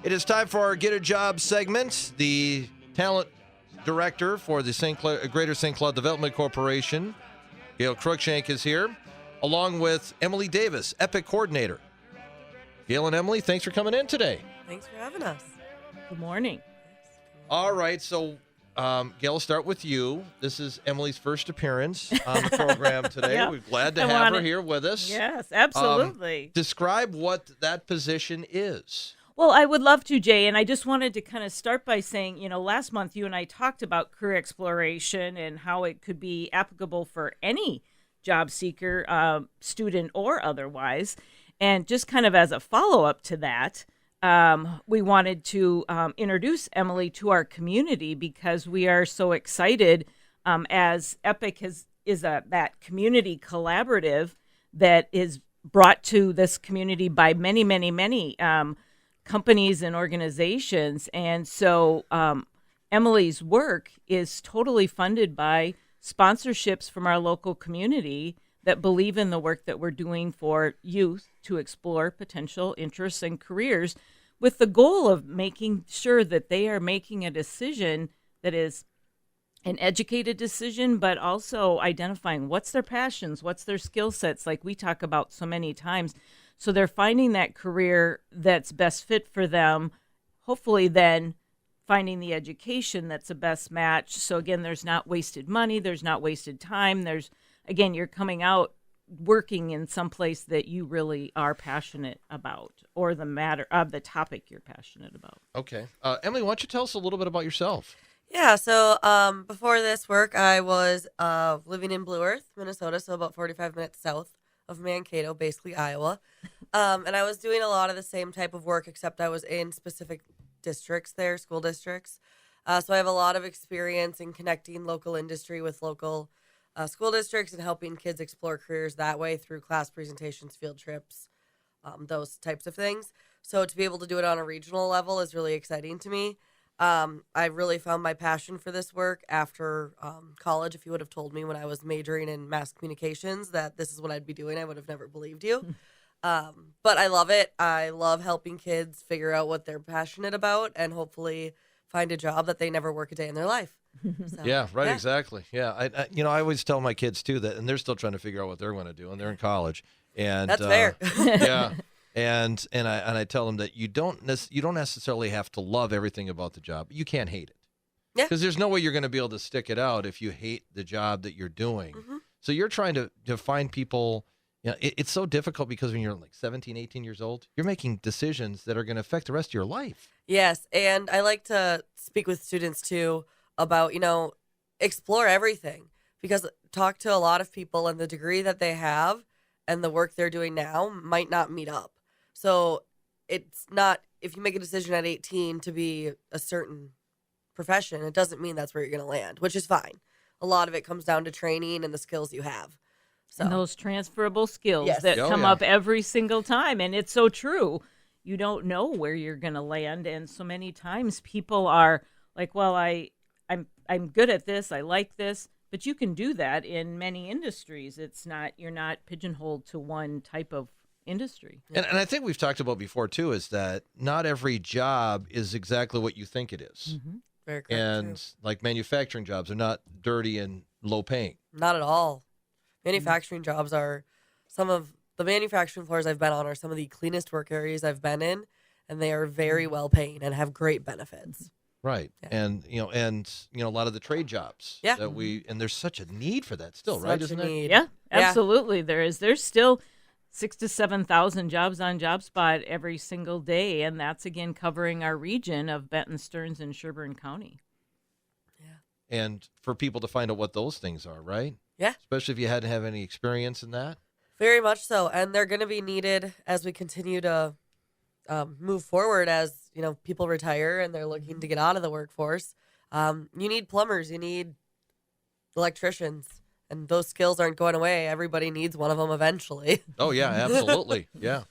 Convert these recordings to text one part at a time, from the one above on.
It is time for our Get a Job segment. The talent director for the Greater St. Cloud Development Corporation, Gail Cruikshank, is here, along with Emily Davis, EPIC coordinator. Gail and Emily, thanks for coming in today. Thanks for having us. Good morning. All right, so Gail, start with you. This is Emily's first appearance on the program today. Yeah. We're glad to have her here with us. Yes, absolutely. Describe what that position is. Well, I would love to, Jay, and I just wanted to kind of start by saying, last month you and I talked about career exploration and how it could be applicable for any job seeker, student or otherwise. And just kind of as a follow-up to that, we wanted to introduce Emily to our community because we are so excited as EPIC is that community collaborative that is brought to this community by many, many, many companies and organizations. And so Emily's work is totally funded by sponsorships from our local community that believe in the work that we're doing for youth to explore potential interests and careers with the goal of making sure that they are making a decision that is an educated decision, but also identifying what's their passions, what's their skill sets, like we talk about so many times. So they're finding that career that's best fit for them, hopefully then finding the education that's a best match. So again, there's not wasted money, there's not wasted time. Again, you're coming out working in some place that you really are passionate about or the topic you're passionate about. Okay. Emily, why don't you tell us a little bit about yourself? Yeah, so before this work, I was living in Blue Earth, Minnesota, so about 45 minutes south of Mankato, basically Iowa. And I was doing a lot of the same type of work, except I was in specific districts there, school districts. So I have a lot of experience in connecting local industry with local school districts and helping kids explore careers that way through class presentations, field trips, those types of things. So to be able to do it on a regional level is really exciting to me. I really found my passion for this work after college. If you would have told me when I was majoring in mass communications that this is what I'd be doing, I would have never believed you. But I love it. I love helping kids figure out what they're passionate about and hopefully find a job that they never work a day in their life. So, yeah, right, yeah. Exactly. Yeah, I always tell my kids too that, and they're still trying to figure out what they're going to do, and they're in college. And that's fair. Yeah. And I tell them that you don't necessarily have to love everything about the job. You can't hate it. Yeah. Because there's no way you're going to be able to stick it out if you hate the job that you're doing. Mm-hmm. So you're trying to find people. It's so difficult because when you're like 17, 18 years old, you're making decisions that are going to affect the rest of your life. Yes, and I like to speak with students too about, explore everything, because talk to a lot of people and the degree that they have and the work they're doing now might not meet up. So it's not, if you make a decision at 18 to be a certain profession, it doesn't mean that's where you're going to land, which is fine. A lot of it comes down to training and the skills you have. So. And those transferable skills yes. that come up every single time. And it's so true. You don't know where you're going to land. And so many times people are like, well, I'm good at this. I like this. But you can do that in many industries. You're not pigeonholed to one type of industry. And I think we've talked about before too, is that not every job is exactly what you think it is. Mm-hmm. Very correct. And too. Like manufacturing jobs are not dirty and low paying. Not at all. Manufacturing jobs are some of the manufacturing floors I've been on are some of the cleanest work areas I've been in, and they are very well paying and have great benefits. Right. Yeah. And a lot of the trade jobs that and there's such a need for that still, right? Isn't it? Yeah, absolutely. There is. There's still 6,000 to 7,000 jobs on JobSpot every single day, and that's again covering our region of Benton, Stearns, and Sherburne County. Yeah. And for people to find out what those things are, right? Yeah. Especially if you hadn't have any experience in that. Very much so. And they're going to be needed as we continue to move forward as, people retire and they're looking to get out of the workforce. You need plumbers, you need electricians, and those skills aren't going away. Everybody needs one of them eventually. Oh, yeah, absolutely. Yeah.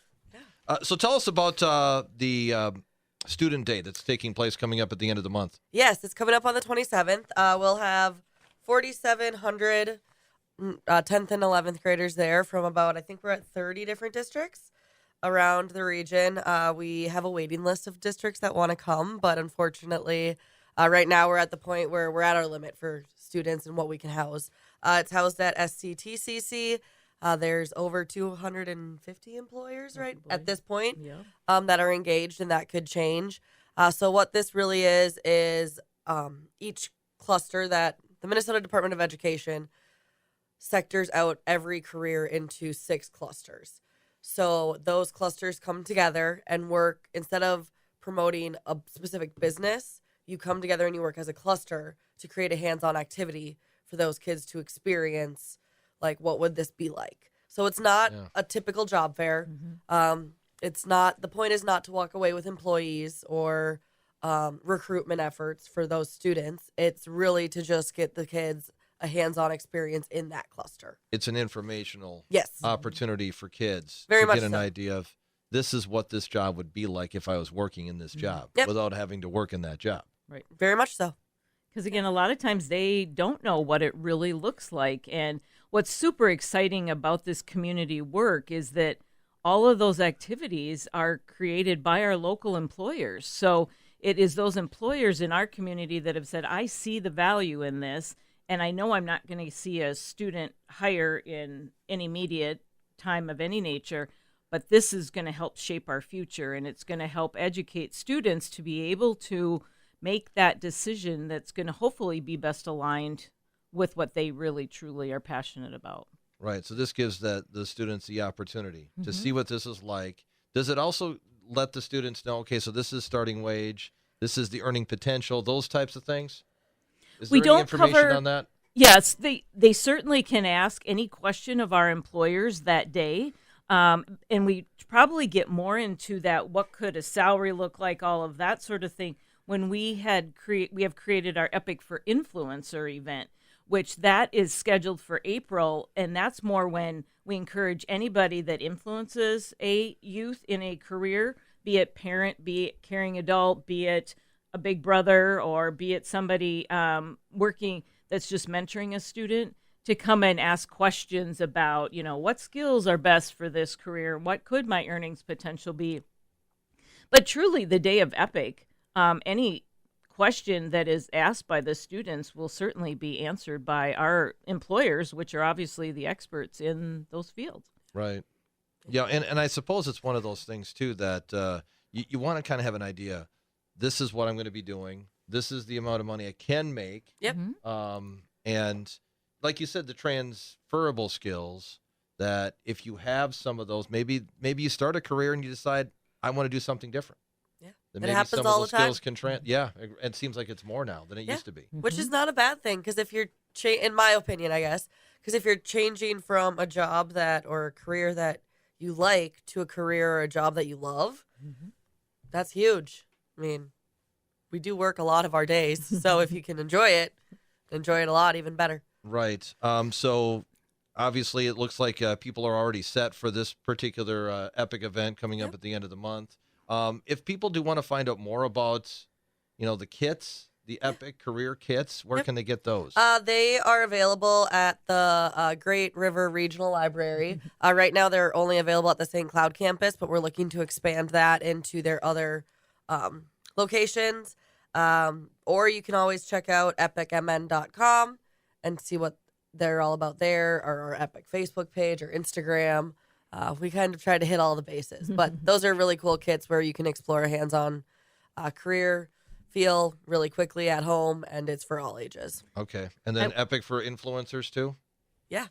So tell us about the student day that's taking place coming up at the end of the month. Yes, it's coming up on the 27th. We'll have 4,700 10th and 11th graders there from about, I think we're at 30 different districts. around the region. We have a waiting list of districts that want to come, but unfortunately, right now we're at the point where we're at our limit for students and what we can house. It's housed at SCTCC. There's over 250 employers at this point that are engaged, and that could change. So what this really is each cluster that the Minnesota Department of Education sectors out every career into 6 clusters. So those clusters come together and work. Instead of promoting a specific business, you come together and you work as a cluster to create a hands-on activity for those kids to experience, like, what would this be like? So it's not a typical job fair. It's not, the point is not to walk away with employees or recruitment efforts for those students. It's really to just get the kids a hands-on experience in that cluster. It's an informational Yes. opportunity for kids Very to much get an so. idea of, this is what this job would be like if I was working in this job without having to work in that job. Right. Very much so. Because, again, a lot of times they don't know what it really looks like. And what's super exciting about this community work is that all of those activities are created by our local employers. So it is those employers in our community that have said, I see the value in this, and I know I'm not going to see a student hire in any immediate time of any nature, but this is going to help shape our future, and it's going to help educate students to be able to make that decision that's going to hopefully be best aligned with what they really truly are passionate about. Right. So this gives the students the opportunity to see what this is like. Does it also let the students know, okay, so this is starting wage, this is the earning potential, those types of things? Is there any information on that? Yes, they certainly can ask any question of our employers that day. And we probably get more into that. What could a salary look like? All of that sort of thing. When we have created our Epic for Influencer event, which that is scheduled for April. And that's more when we encourage anybody that influences a youth in a career, be it parent, be it caring adult, be it a big brother, or be it somebody working that's just mentoring a student, to come and ask questions about, what skills are best for this career? What could my earnings potential be? But truly, the day of Epic, any question that is asked by the students will certainly be answered by our employers, which are obviously the experts in those fields. Right. Yeah, and I suppose it's one of those things, too, that you want to kind of have an idea. This is what I'm going to be doing. This is the amount of money I can make. Yep. And like you said, the transferable skills, that if you have some of those, maybe you start a career and you decide, I want to do something different. Yeah. Then It maybe happens some all of those the time. skills can it seems like it's more now than it used to be. Which is not a bad thing, because if you're, in my opinion, I guess, because if you're changing from a job or a career that you like to a career or a job that you love, that's huge. I mean, we do work a lot of our days, so if you can enjoy it a lot, even better. Right. So obviously it looks like people are already set for this particular Epic event coming up at the end of the month. If people do want to find out more about, the kits, the Epic Career Kits, where can they get those? They are available at the Great River Regional Library. Right now, they're only available at the St. Cloud campus, but we're looking to expand that into their other locations. Or you can always check out epicmn.com and see what they're all about there, or our Epic Facebook page or Instagram. We kind of try to hit all the bases, but those are really cool kits where you can explore a hands-on career feel really quickly at home, and it's for all ages. Okay. And then Epic for Influencers, too? Yeah.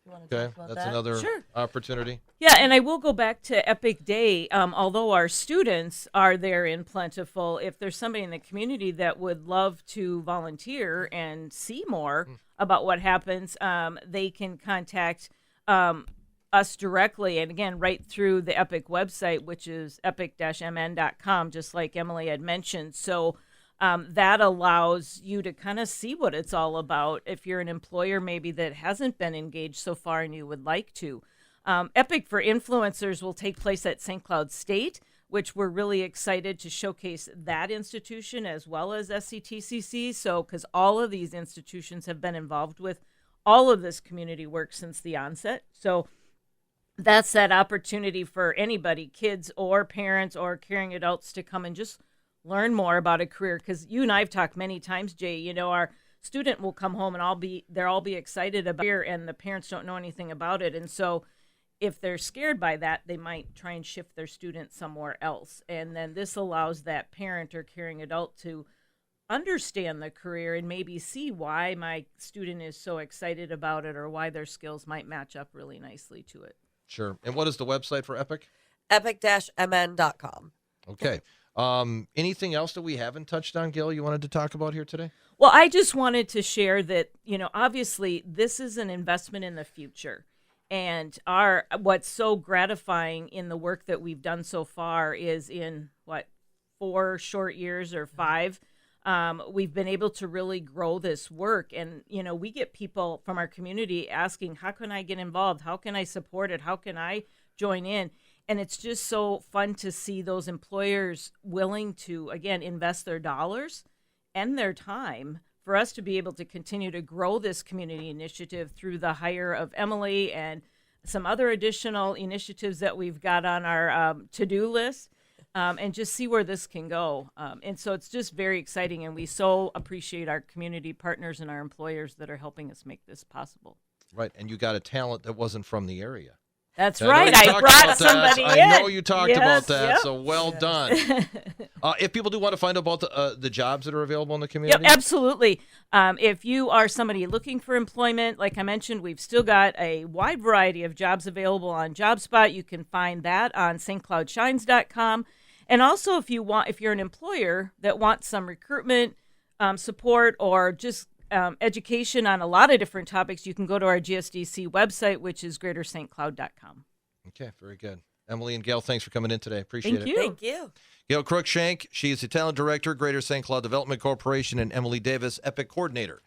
You want to Okay. talk about That's that? another Sure. opportunity. Yeah, and I will go back to Epic Day. Although our students are there in plentiful, if there's somebody in the community that would love to volunteer and see more about what happens, they can contact us directly. And again, right through the Epic website, which is epic-mn.com, just like Emily had mentioned. So that allows you to kind of see what it's all about if you're an employer maybe that hasn't been engaged so far and you would like to. Epic for Influencers will take place at St. Cloud State, which we're really excited to showcase that institution as well as SCTCC. So, because all of these institutions have been involved with all of this community work since the onset. So that's that opportunity for anybody, kids or parents or caring adults, to come and just learn more about a career. Because you and I have talked many times, Jay, you know, our student will come home and they'll all be excited about it, and the parents don't know anything about it. And so if they're scared by that, they might try and shift their student somewhere else. And then this allows that parent or caring adult to understand the career and maybe see why my student is so excited about it, or why their skills might match up really nicely to it. Sure. And what is the website for Epic? epic-mn.com. Okay. Anything else that we haven't touched on, Gail, you wanted to talk about here today? Well, I just wanted to share that, you know, obviously this is an investment in the future. And what's so gratifying in the work that we've done so far is in 4 short years or 5, we've been able to really grow this work. And, you know, we get people from our community asking, how can I get involved? How can I support it? How can I join in? And it's just so fun to see those employers willing to, again, invest their dollars and their time for us to be able to continue to grow this community initiative through the hire of Emily and some other additional initiatives that we've got on our to-do list, and just see where this can go. And so it's just very exciting, and we so appreciate our community partners and our employers that are helping us make this possible. Right, and you got a talent that wasn't from the area. That's right. I brought somebody in. I know you talked about that, yep. so well done. If people do want to find out about the jobs that are available in the community? Yep, absolutely. If you are somebody looking for employment, like I mentioned, we've still got a wide variety of jobs available on JobSpot. You can find that on stcloudshines.com. And also, if you're an employer that wants some recruitment support, or just education on a lot of different topics, you can go to our GSDC website, which is greaterstcloud.com. Okay, very good. Emily and Gail, thanks for coming in today. Appreciate it. Thank you. Gail Cruikshank, she is the talent director, Greater St. Cloud Development Corporation, and Emily Davis, Epic coordinator.